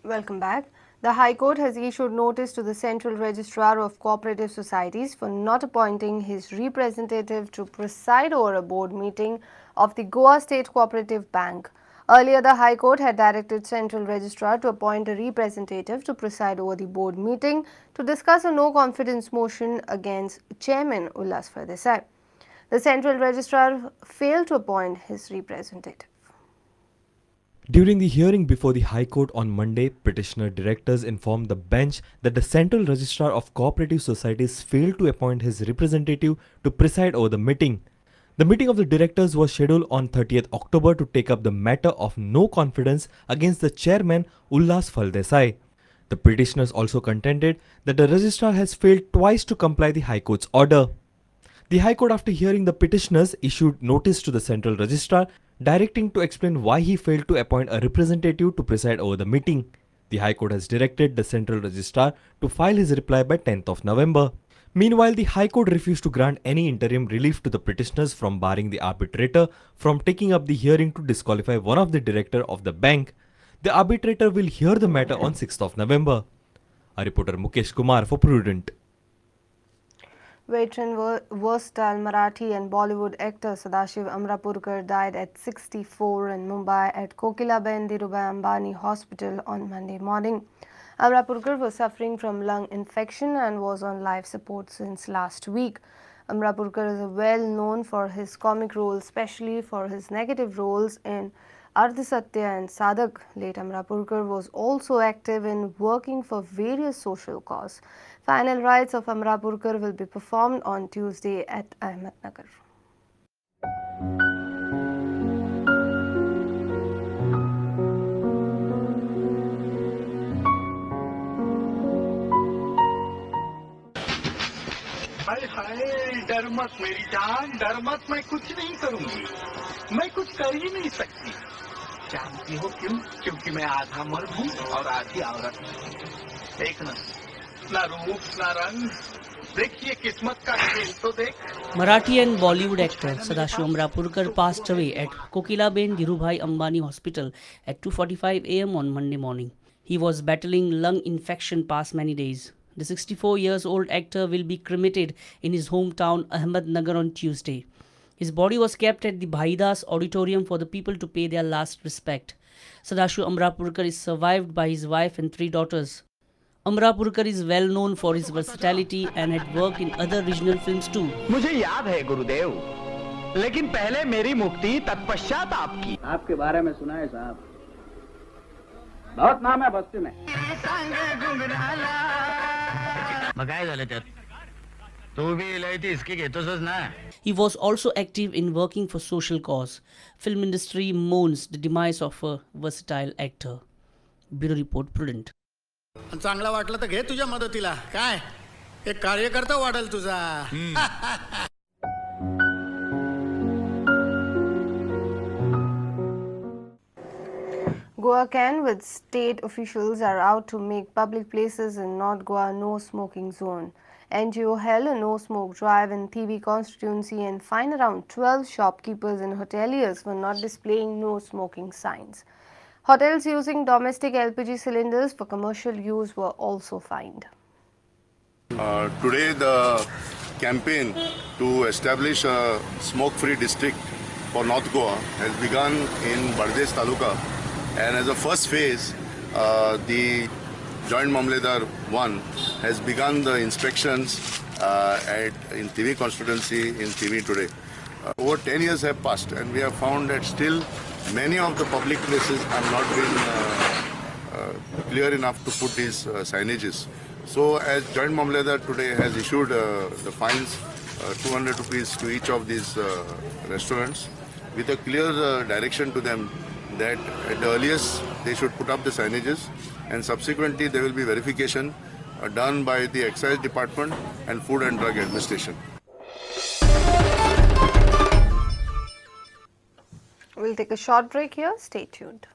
Welcome back. The High Court has issued notice to the Central Registrar of Cooperative Societies for not appointing his representative to preside over a board meeting of the Goa State Cooperative Bank. Earlier, the High Court had directed Central Registrar to appoint a representative to preside over the board meeting to discuss a no-confidence motion against Chairman Ullas Faldesai. The Central Registrar failed to appoint his representative. During the hearing before the High Court on Monday, petitioner directors informed the bench that the Central Registrar of Cooperative Societies failed to appoint his representative to preside over the meeting. The meeting of the directors was scheduled on 30th October to take up the matter of no confidence against the chairman Ullas Faldesai. The petitioners also contended that the registrar has failed twice to comply the High Court's order. The High Court, after hearing the petitioners, issued notice to the Central Registrar directing to explain why he failed to appoint a representative to preside over the meeting. The High Court has directed the Central Registrar to file his reply by 10th of November. Meanwhile, the High Court refused to grant any interim relief to the petitioners from barring the arbitrator from taking up the hearing to disqualify one of the director of the bank. The arbitrator will hear the matter on 6th of November. A reporter Mukesh Kumar for Prudent. Veteran versatile Marathi and Bollywood actor Sadashiv Amrapurkar died at 64 in Mumbai at Kokilaben Dhirubhai Ambani Hospital on Monday morning. Amrapurkar was suffering from lung infection and was on life support since last week. Amrapurkar is well known for his comic roles, especially for his negative roles in Ardhasatya and Sadak. Late Amrapurkar was also active in working for various social causes. Final rites of Amrapurkar will be performed on Tuesday at Ahmednagar. हाय हाय डर मत मेरी जान डर मत मैं कुछ नहीं करूंगी मैं कुछ कर ही नहीं सकती जानती हो क्यों क्योंकि मैं आधा मर्द हूँ और आधी औरत देखना ना रूप ना रंग देखिए किस्मत का खेल तो देख Marathi and Bollywood actor Sadashiv Amrapurkar passed away at Kokilaben Dhirubhai Ambani Hospital at 2:45 a.m. on Monday morning. He was battling lung infection past many days. The 64-year-old actor will be cremated in his hometown Ahmednagar on Tuesday. His body was kept at the Bhaidas Auditorium for the people to pay their last respect. Sadashiv Amrapurkar is survived by his wife and 3 daughters. Amrapurkar is well known for his versatility and had worked in other regional films too. मुझे याद है गुरुदेव, लेकिन पहले मेरी मुक्ति तत्पश्चात आपकी। आपके बारे में सुना है साहब, बहुत नाम है बस्ती में। मग काय झालं त्यात? तू भी इलायची इसकी घेतोसच ना? He was also active in working for social cause. Film industry mourns the demise of a versatile actor. Bureau Report, Prudent. चांगला वाटलं तर घे तुझ्या मदतीला काय एक कार्यकर्ता वाढेल तुझा Goa Can state officials are out to make public places in North Goa no smoking zone. NGO held a no smoke drive in TV constituency and fined around 12 shopkeepers and hoteliers for not displaying no smoking signs. Hotels using domestic LPG cylinders for commercial use were also fined. Today the campaign to establish a smoke-free district for North Goa has begun in Bardesh Taluka, and as a first phase the Joint Mamledar 1 has begun the inspections in TV constituency in TV today. Over 10 years have passed and we have found that still many of the public places have not been clear enough to put these signages. So as Joint Mamledar today has issued the fines 200 rupees to each of these restaurants with a clear direction to them that at the earliest they should put up the signages, and subsequently there will be verification done by the Excise Department and Food and Drug Administration. We'll take a short break here. Stay tuned.